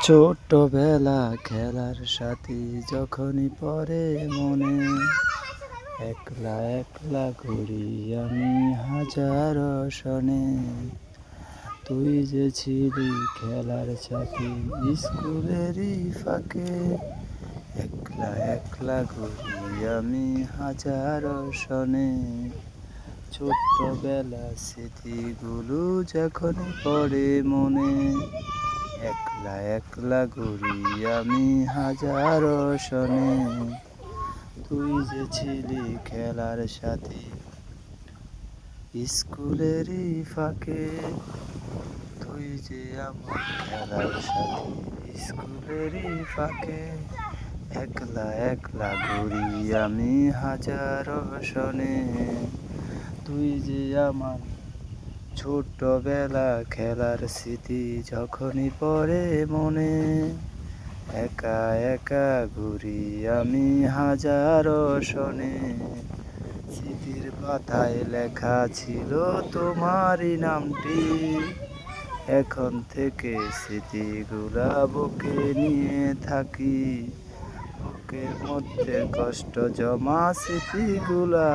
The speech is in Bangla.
ছোটবেলা খেলার সাথী যখনই পড়ে মনে, একলা একলা ঘুরি আমি হাজার সনে। তুই যে ছিলি খেলার সাথী স্কুলেরই ফাঁকে, একলা একলা ঘুরি আমি হাজার সনে। ছোট্টবেলা স্মৃতিগুলো যখন পড়ে মনে, একলা একলা ঘুরি আমি হাজার সনে। তুই যে ছিলি খেলার সাথী স্কুলেরই ফাঁকে, তুই যে আমার খেলার সাথী স্কুলেরই ফাঁকে, একলা একলা ঘুরি আমি হাজার সনে। তুই যে আমার ছোটবেলা খেলার স্মৃতি যখনই পড়ে মনে, একা একা ঘুরি আমি হাজার সনে। স্মৃতির পাতায় লেখা ছিল তোমারই নামটি, এখন থেকে স্মৃতিগুলা বুকে নিয়ে থাকি। বুকের মধ্যে কষ্ট জমা স্মৃতিগুলা